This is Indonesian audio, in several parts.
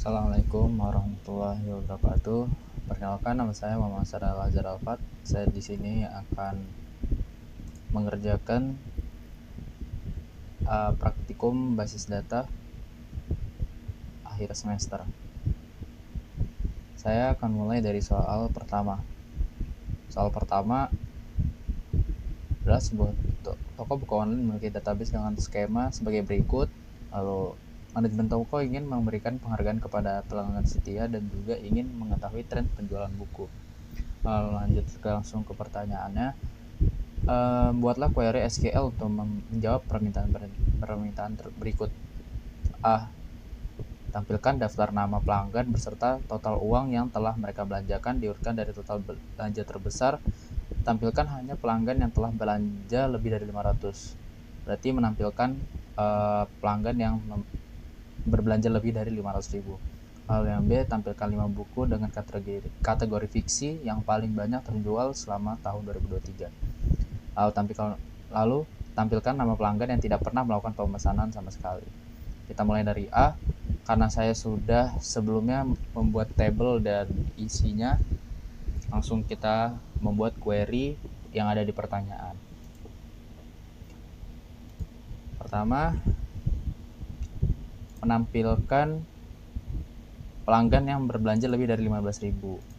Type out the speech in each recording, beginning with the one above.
Assalamualaikum warahmatullahi wabarakatuh. Perkenalkan, nama saya Muhammad Sadal Azhar Alfat. Saya di sini akan mengerjakan praktikum basis data akhir semester. Saya akan mulai dari soal pertama. Soal pertama adalah sebuah toko buku online memiliki database dengan skema sebagai berikut. Lalu manajemen toko ingin memberikan penghargaan kepada pelanggan setia dan juga ingin mengetahui tren penjualan buku. Lalu lanjut langsung ke pertanyaannya. Buatlah query SQL untuk menjawab permintaan berikut. A. Tampilkan daftar nama pelanggan beserta total uang yang telah mereka belanjakan diurutkan dari total belanja terbesar. Tampilkan hanya pelanggan yang telah belanja lebih dari 500. Berarti menampilkan pelanggan yang berbelanja lebih dari 500.000. Lalu yang B, tampilkan 5 buku dengan kategori fiksi yang paling banyak terjual selama tahun 2023. Lalu tampilkan nama pelanggan yang tidak pernah melakukan pemesanan sama sekali. Kita mulai dari A. Karena saya sudah sebelumnya membuat tabel dan isinya, langsung kita membuat query yang ada di pertanyaan. Pertama, menampilkan pelanggan yang berbelanja lebih dari 15.000.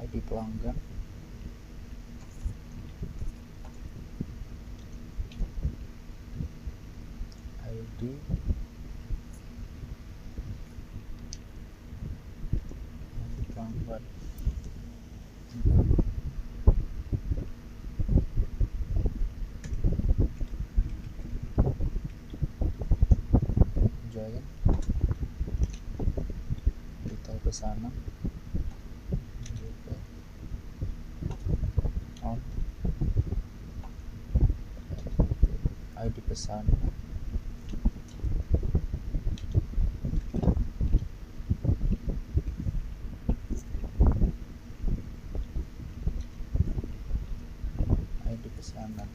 ID pelanggan, ID pelanggan, Giant, detail pesanan, on, ID pesanan, ID pesanan.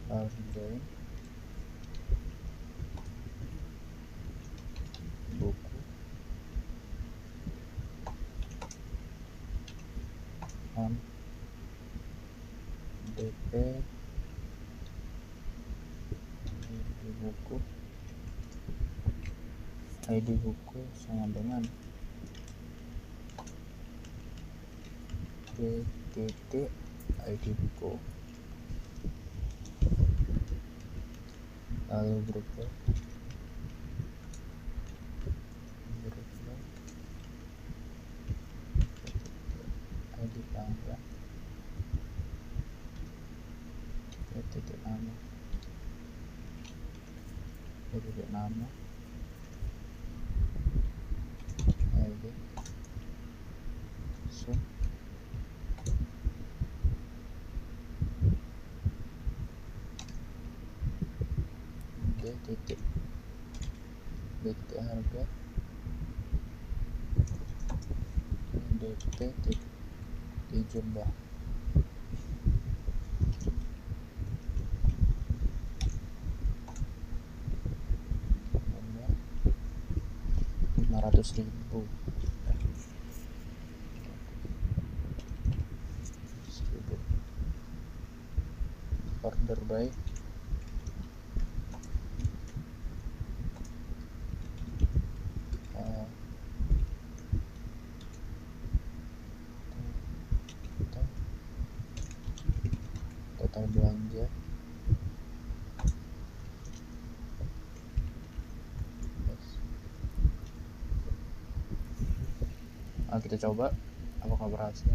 Lalu join buku, on, DP, di buku, ID buku sama dengan B titik ID buku, lalu berubah ID panggilan titik nama ID so D titik harga DP titik jumlah 500.000 order by total belanja kita coba apakah berhasil.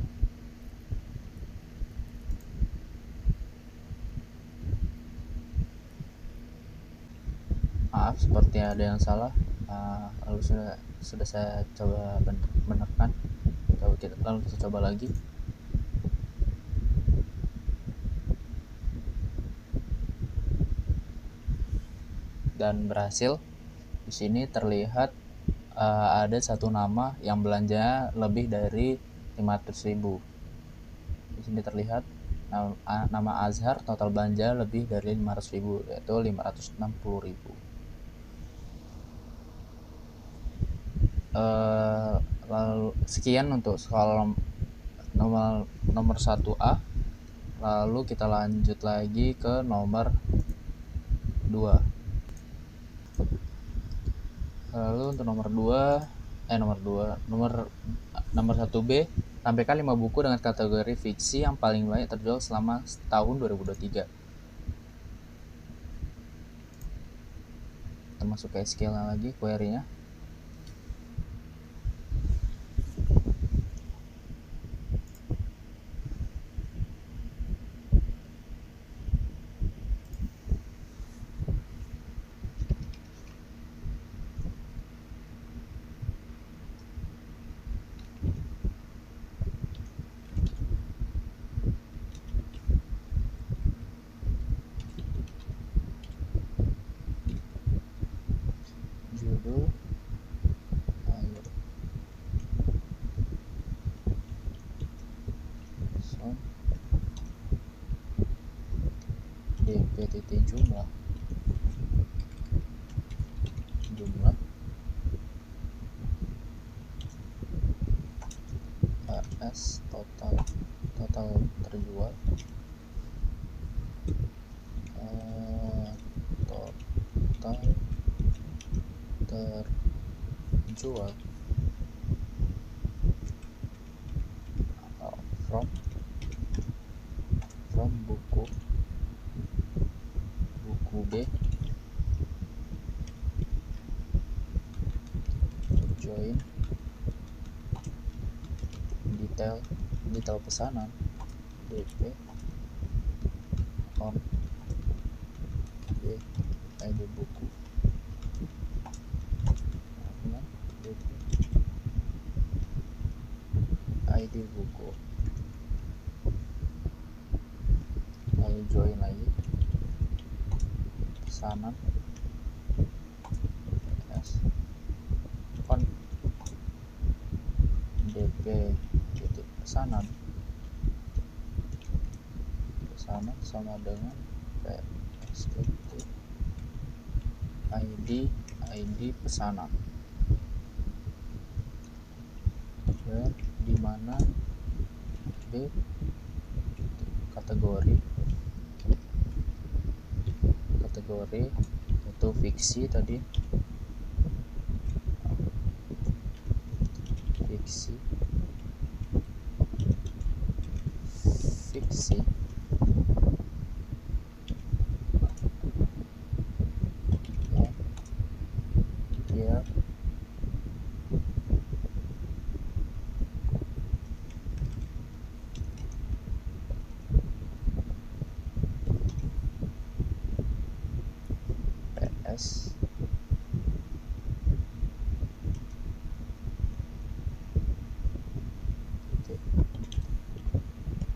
Maaf, seperti ada yang salah. Lalu sudah saya coba benarkan. Lalu kita coba lagi. Dan berhasil. Di sini terlihat ada satu nama yang belanja lebih dari 500.000. Di sini terlihat nama Azhar total belanja lebih dari 500.000, yaitu 560.000. Lalu sekian untuk soal nomor 1A. Lalu kita lanjut lagi ke nomor 2. Lalu untuk nomor 1B, tampilkan 5 buku dengan kategori fiksi yang paling banyak terjual selama tahun 2023. Kita masuk ke SQL lagi, query-nya. Judul DP titik jumlah AS total terjual total terjual from buku B join detail pesanan DP on B ID buku DP ID buku, lalu join lagi pesanan on DP titik pesanan sama dengan PSDT ID pesanan, dan di mana B kategori itu fiksi tadi, fiksi fiksi ya PS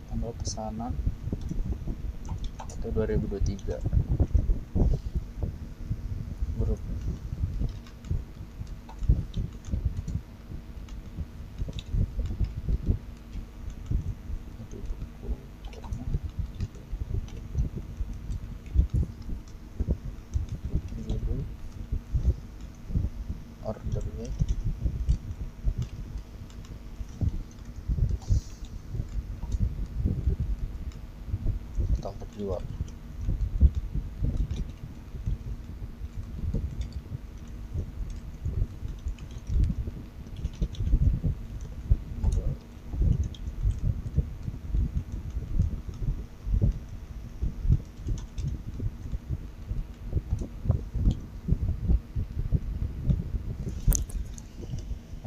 tanggal pesanan 2023 grup judul ordernya total terjual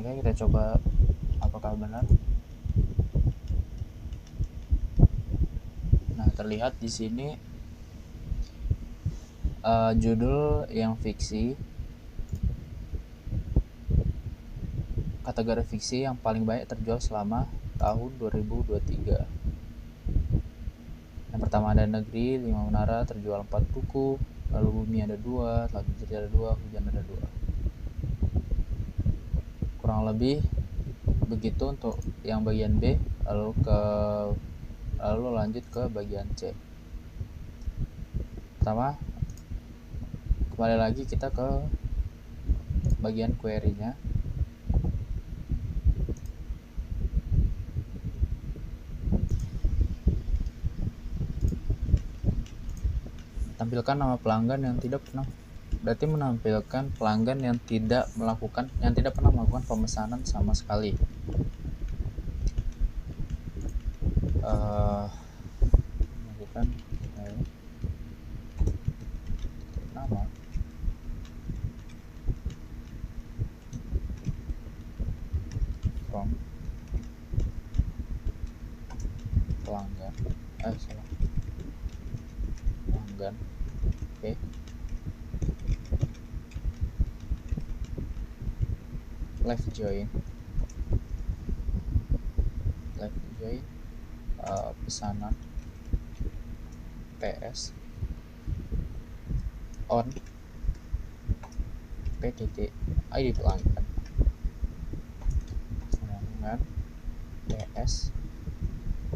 Oke, kita coba apakah benar. Nah, terlihat di sini judul yang fiksi, kategori fiksi yang paling banyak terjual selama tahun 2023. Yang pertama ada Negeri, 5 Menara, terjual 4 buku, lalu Bumi ada 2, Langit Jadi ada 2, Hujan ada 2. Kurang lebih begitu untuk yang bagian B, lalu lanjut ke bagian C. Pertama, kembali lagi kita ke bagian query-nya. Tampilkan nama pelanggan yang tidak pernah, berarti menampilkan pelanggan yang tidak pernah melakukan pemesanan sama sekali. Melakukan nama from pelanggan pelanggan. Oke. Live join pesanan PS on PTT ID pelanggan dengan PS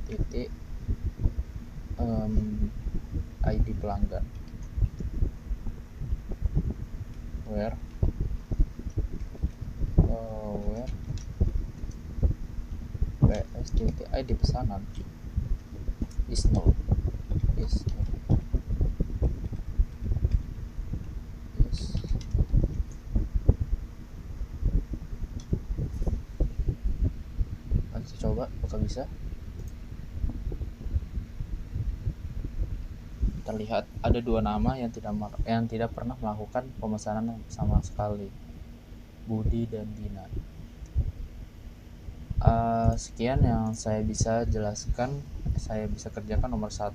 titik ID pelanggan where PS titik ID pesanan is null. Kita coba apakah bisa. Terlihat ada 2 nama yang tidak pernah melakukan pemesanan sama sekali, Budi dan Dina. Sekian yang saya bisa jelaskan, saya bisa kerjakan nomor 1.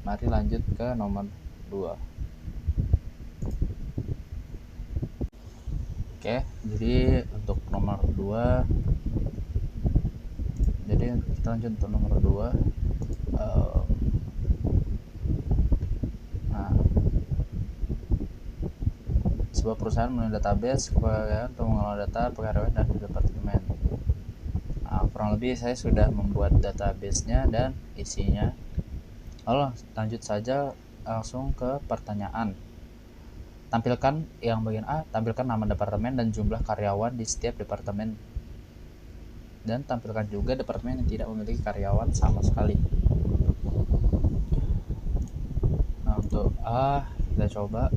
Mari lanjut ke nomor 2. Oke, jadi untuk nomor 2, jadi kita lanjut untuk nomor 2. Sebuah perusahaan memiliki database kepegangan untuk mengelola data pegawai dan departemen. Kurang lebih saya sudah membuat database-nya dan isinya. Lalu lanjut saja langsung ke pertanyaan. Tampilkan yang bagian A, tampilkan nama departemen dan jumlah karyawan di setiap departemen. Dan tampilkan juga departemen yang tidak memiliki karyawan sama sekali. Nah, untuk A kita coba.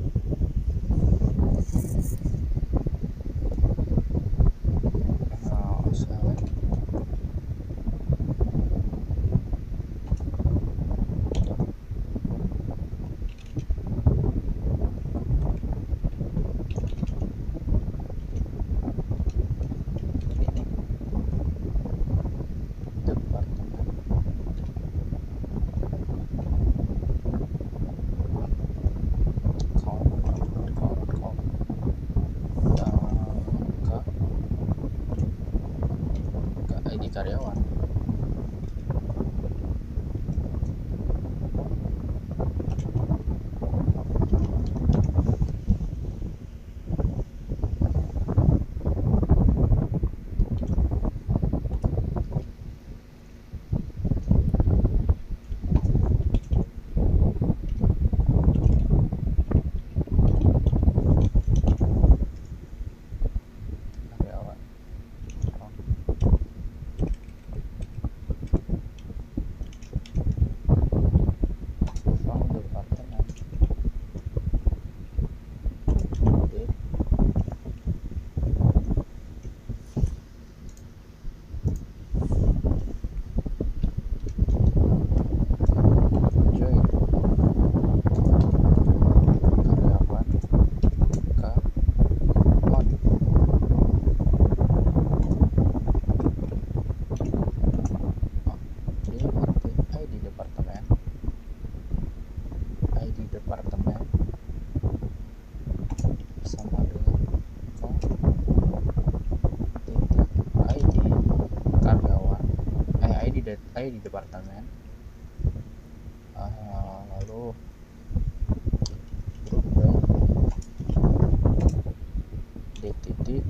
departemen, lalu berubah D titik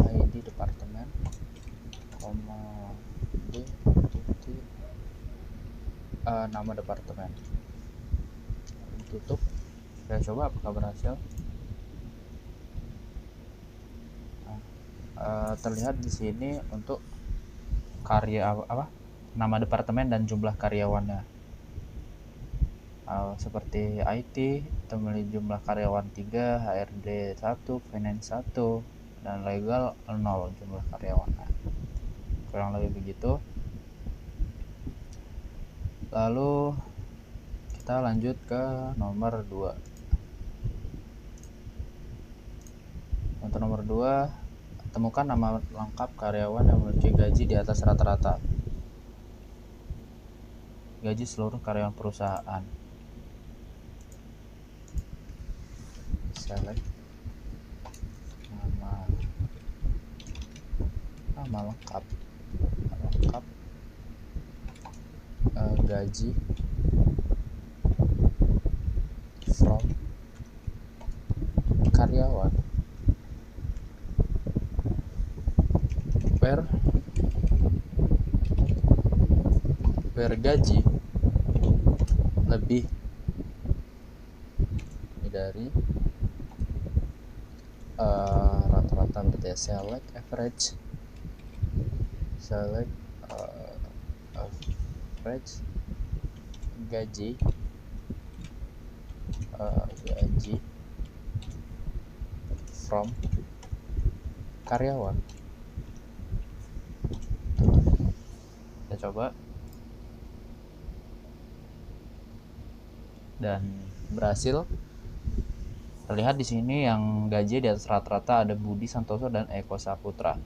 ID departemen, koma D titik nama departemen, tutup. Saya coba apakah berhasil. Terlihat di sini untuk karya nama departemen dan jumlah karyawannya. Seperti IT kita memiliki jumlah karyawan 3, HRD 1, finance 1, dan legal 0 jumlah karyawannya. Kurang lebih begitu. Lalu kita lanjut ke nomor 2. Untuk nomor 2, temukan nama lengkap karyawan yang memiliki gaji di atas rata-rata gaji seluruh karyawan perusahaan. Select nama lengkap gaji from karyawan per gaji lebih dari rata-rata, berarti ya. Select average gaji from karyawan. Kita coba dan berhasil. Terlihat di sini yang gaji di atas rata-rata ada Budi Santoso dan Eko Saputra.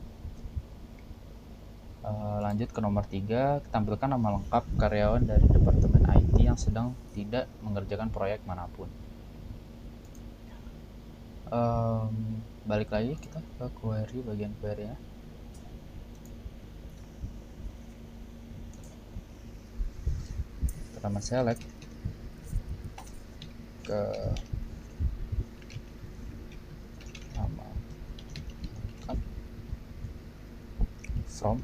Lanjut ke nomor 3, tampilkan nama lengkap karyawan dari departemen IT yang sedang tidak mengerjakan proyek manapun. Balik lagi kita ke query, bagian query-nya. Pertama select ke nama lengkap from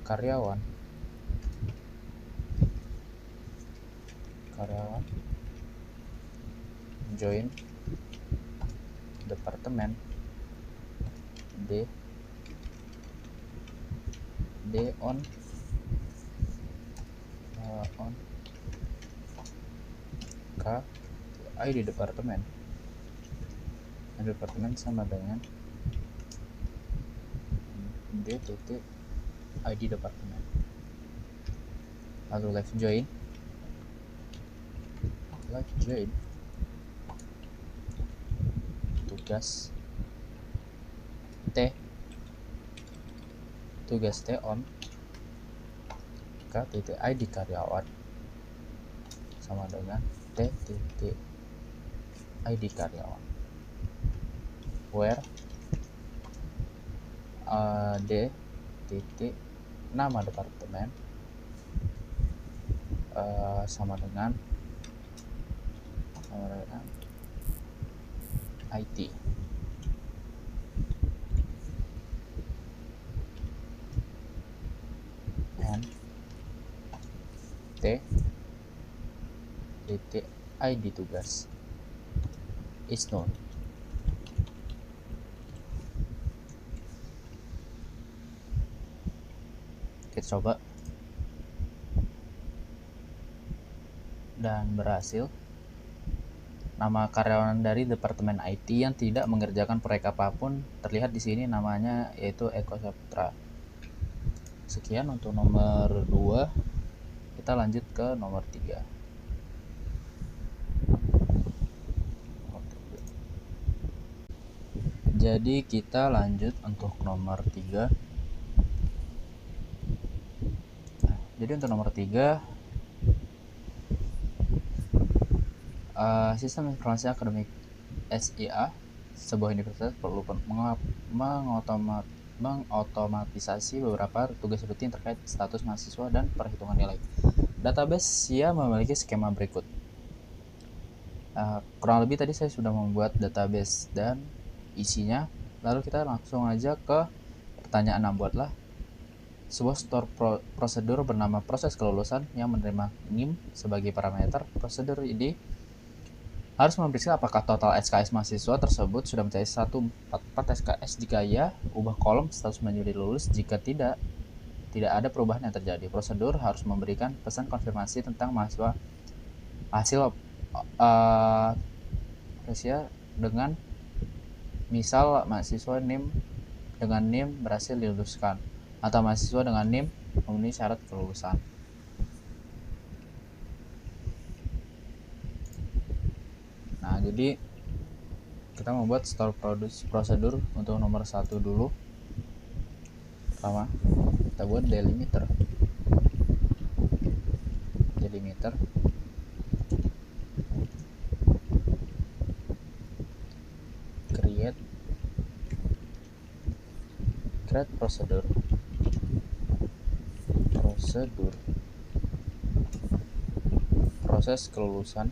karyawan join departemen D on K ID departemen sama dengan D titik ID departemen. Lalu left join tugas T on K titik ID karyawan sama dengan T titik ID karyawan, where D titik nama departemen sama dengan IT. And T titik ID tugas is known. Kita coba dan berhasil. Nama karyawan dari departemen IT yang tidak mengerjakan proyek apapun terlihat di sini, namanya yaitu Eko Saputra. Sekian untuk nomor 2. Kita lanjut ke nomor 3. Jadi kita lanjut untuk nomor 3. Jadi untuk nomor 3, Sistem Informasi Akademik SIA, sebuah universitas perlu mengotomatisasi mengotomatisasi beberapa tugas rutin terkait status mahasiswa dan perhitungan nilai. Database SIA memiliki skema berikut. Kurang lebih tadi saya sudah membuat database dan isinya. Lalu kita langsung aja ke pertanyaan 6. Buatlah sebuah store prosedur bernama proses kelulusan yang menerima NIM sebagai parameter. Prosedur ini harus memeriksa apakah total SKS mahasiswa tersebut sudah mencapai 144 SKS. Jika ya, ubah kolom status menjadi lulus. Jika tidak ada perubahan yang terjadi. Prosedur harus memberikan pesan konfirmasi tentang mahasiswa hasil dengan misal mahasiswa NIM dengan NIM berhasil diluluskan atau mahasiswa dengan NIM memenuhi syarat kelulusan. Nah, jadi kita membuat store prosedur untuk nomor 1 dulu. Pertama, kita buat delimiter. Create prosedur proses kelulusan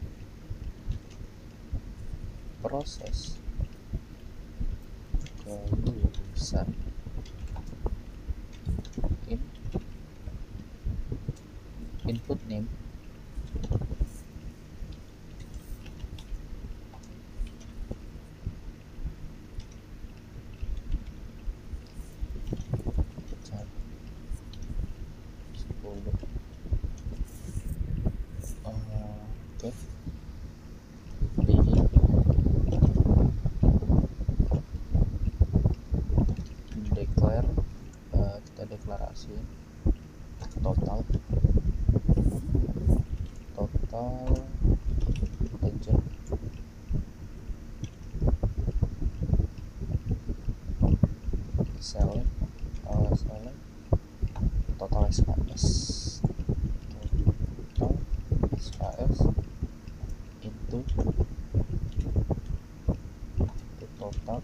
input name kita deklarasi total agent select total SKS itu total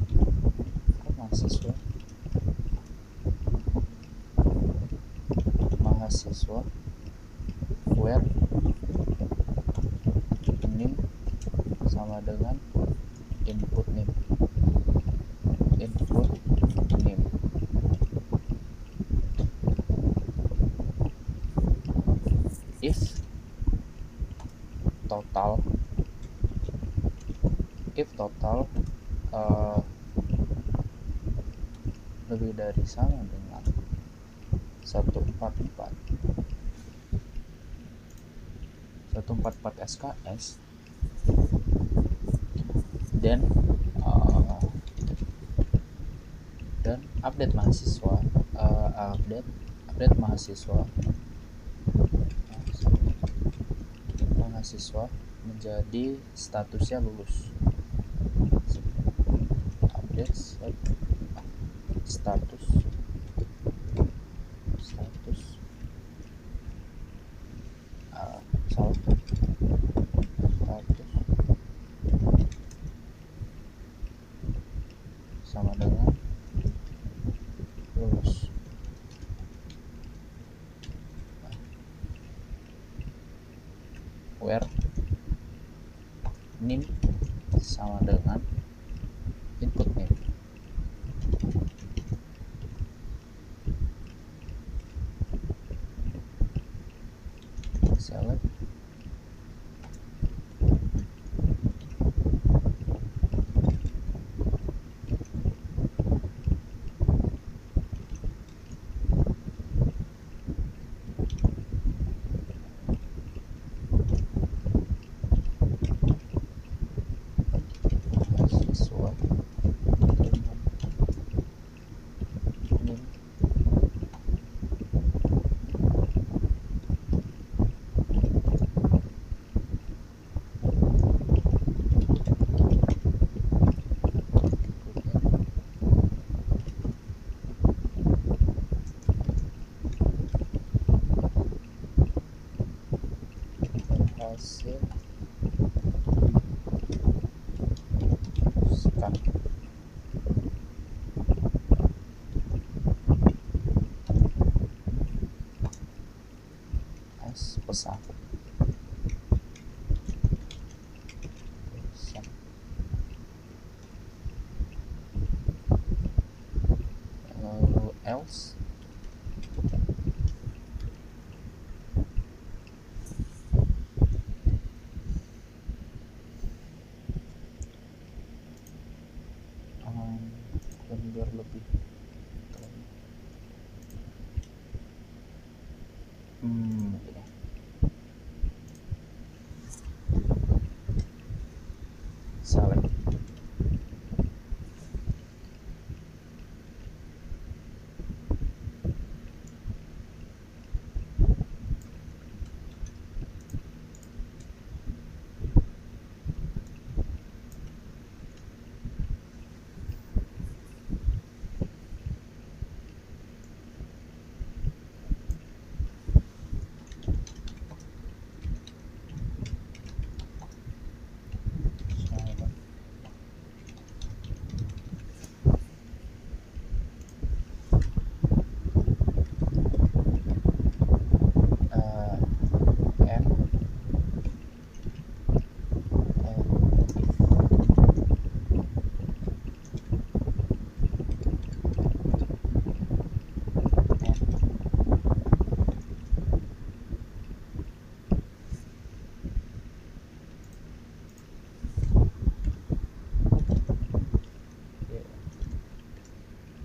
mahasiswa where name sama dengan input name if total lebih dari sama dengan 144 SKS, dan update mahasiswa menjadi statusnya lulus. Update status sama dengan lulus. Where name sama dengan input name. Select hasil scan else. Dan biar lebih ini. Select.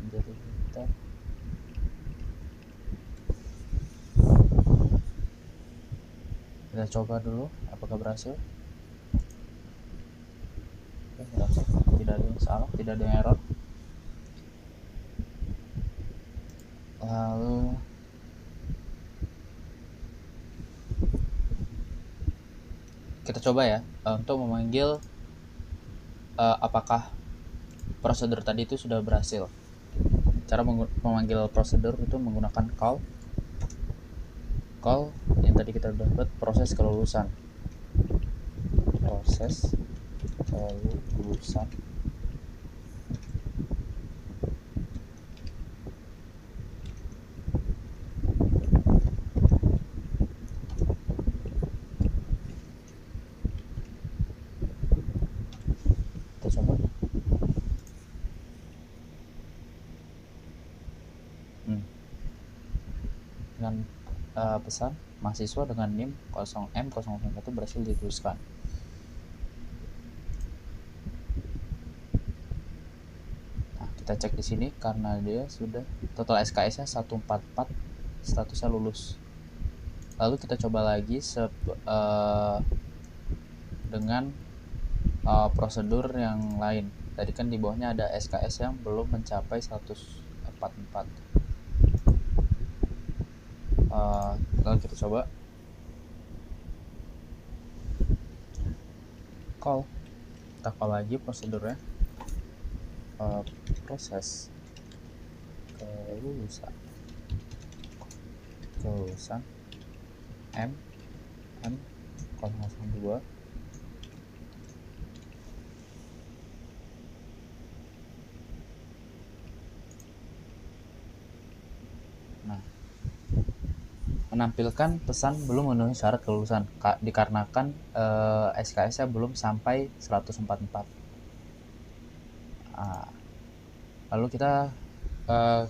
Jadi kita coba dulu apakah berhasil. Oke, berhasil, tidak ada yang salah, tidak ada yang error. Lalu kita coba ya untuk memanggil apakah prosedur tadi itu sudah berhasil. Cara memanggil prosedur itu menggunakan call yang tadi kita udah buat, proses kelulusan. Kita coba. Dengan pesan mahasiswa dengan NIM 0M001 berhasil dituliskan. Nah, kita cek di sini karena dia sudah total SKS-nya 144, statusnya lulus. Lalu kita coba lagi dengan prosedur yang lain. Tadi kan di bawahnya ada SKS yang belum mencapai 144. Lalu kita coba call. Kita call lagi prosedurnya, proses kelulusan M002. Nah, menampilkan pesan belum memenuhi syarat kelulusan dikarenakan SKS-nya belum sampai 144. Lalu kita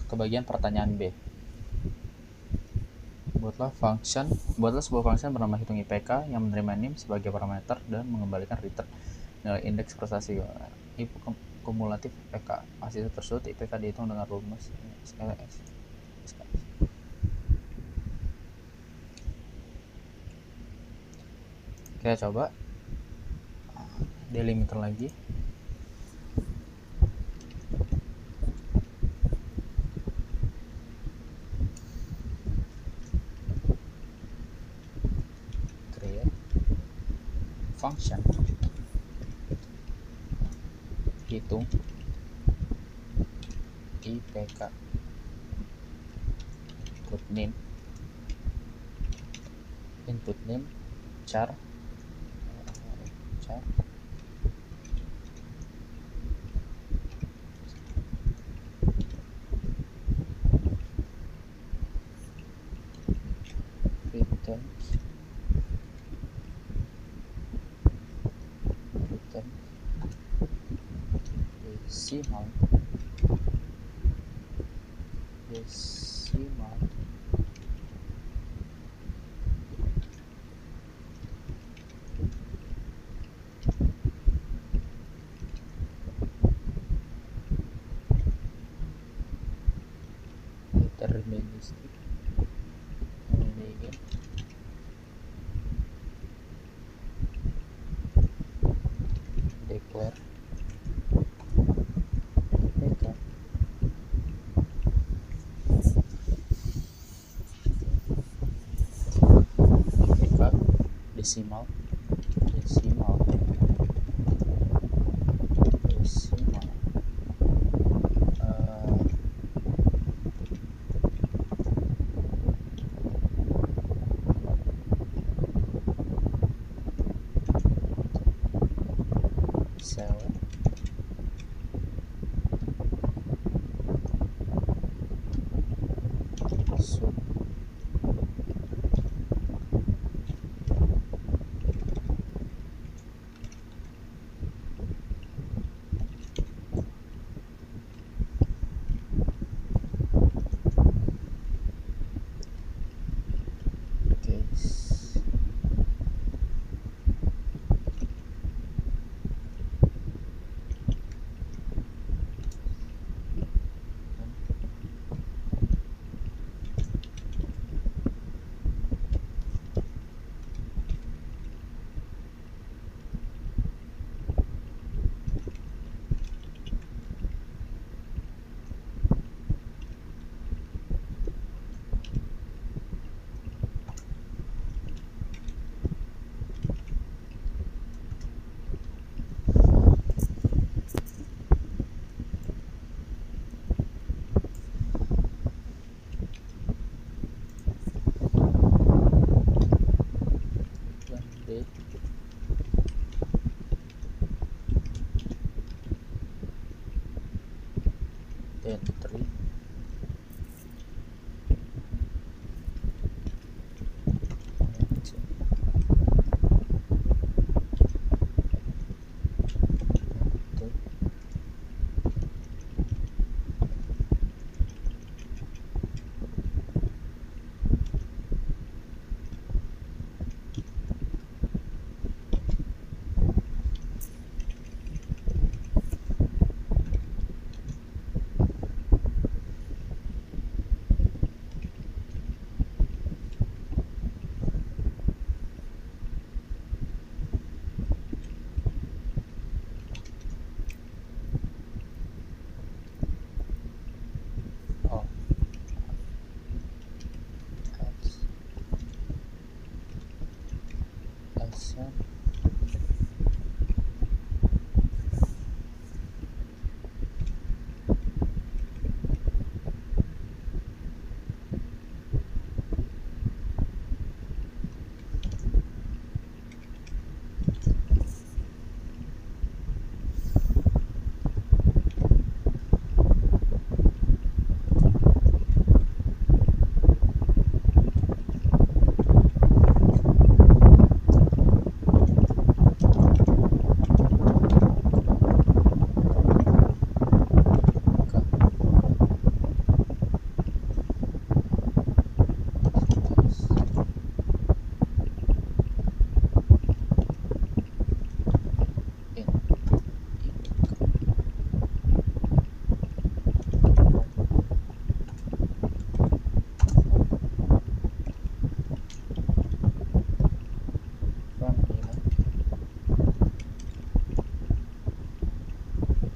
ke bagian pertanyaan B. Buatlah sebuah function bernama hitung IPK yang menerima NIM sebagai parameter dan mengembalikan return nilai indeks prestasi kumulatif IPK. Mahasiswa tersebut IPK dihitung dengan rumus SKS. Kita coba delimiter lagi. Create function hitung IPK, input name char return decimal desimal, deterministik, mending declare PK desimal desimal desimal sel sub case. D then 3 oh asal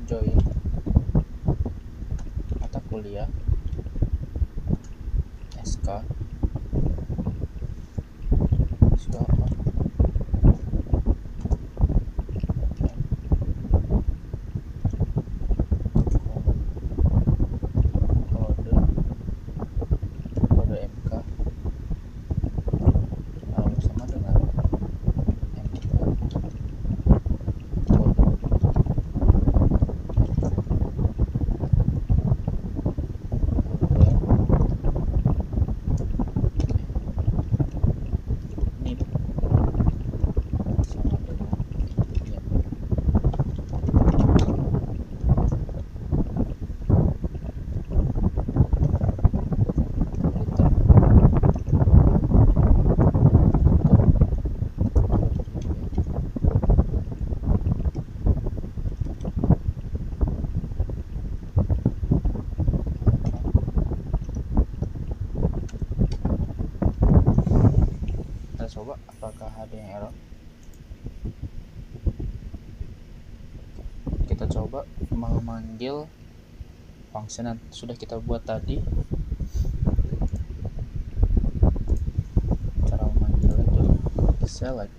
join mata kuliah SK SK kode kode MK sama dengan MK kode kita coba memanggil function yang sudah kita buat tadi. Cara memanggilnya itu select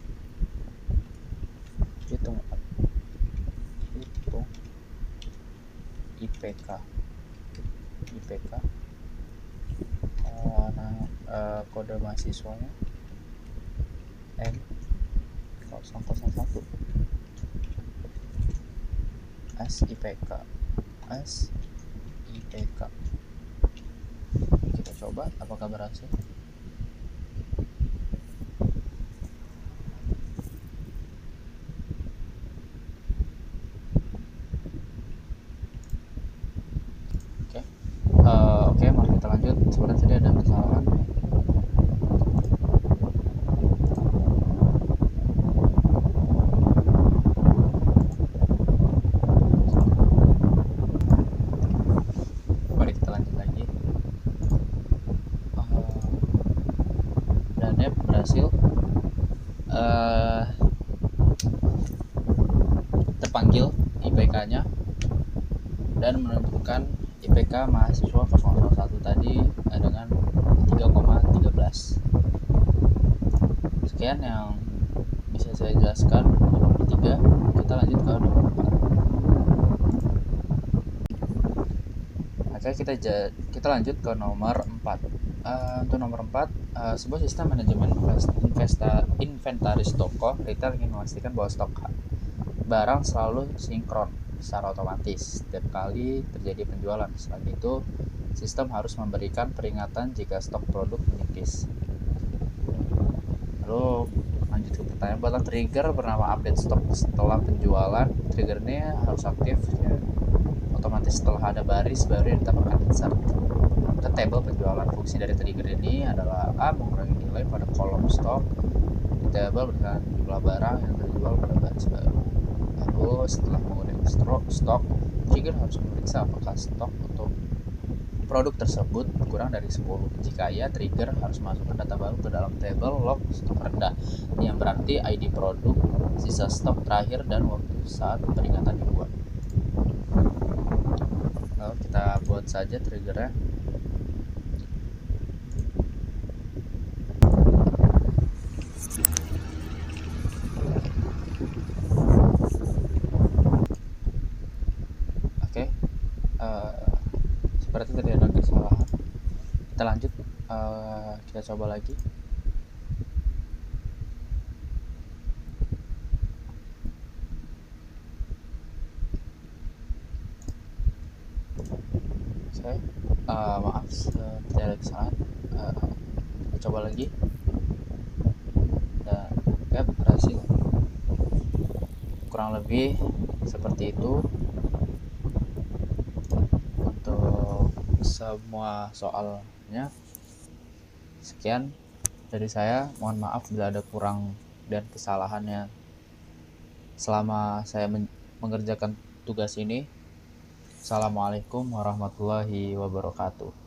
hitung IPK kode mahasiswanya M001 SIPK. Kita coba apakah berhasil. Oke, mari kita lanjut. Sebenarnya tadi ada kesalahan. Mari kita lanjut lagi. Dan dia berhasil terpanggil IPK-nya dan menentukan IPK mahasiswa 001 tadi dengan 3,13. Sekian yang bisa saya jelaskan untuk nomor 3. Kita lanjut ke nomor 4. Oke, kita lanjut ke nomor 4. Untuk nomor 4, sebuah sistem manajemen inventaris toko retail ingin memastikan bahwa stok barang selalu sinkron secara otomatis setiap kali terjadi penjualan. Selain itu, sistem harus memberikan peringatan jika stok produk menipis. Lalu lanjut ke pertanyaan, buatlah trigger bernama update stok setelah penjualan. Trigger ini harus aktif ya. Otomatis setelah ada baris baru yang ditambahkan insert ke table penjualan. Fungsi dari trigger ini adalah mengurangi nilai pada kolom stok di table berdasarkan jumlah barang yang terjual pada baris baru. Lalu setelah mengurangi stok, trigger harus memeriksa apakah stok untuk produk tersebut kurang dari 10. Jika iya, trigger harus masukkan data baru ke dalam table log stok rendah, yang berarti ID produk, sisa stok terakhir, dan waktu saat peringatan dibuat. Lalu kita buat saja triggernya. Oke, seperti tadi ada kesalahan. Kita lanjut, kita coba lagi. Oke, maaf seperti ada kesalahan. Kita coba lagi dan berhasil. Kurang lebih seperti itu untuk semua soalnya. Sekian dari saya, mohon maaf bila ada kurang dan kesalahannya selama saya mengerjakan tugas ini. Assalamualaikum warahmatullahi wabarakatuh.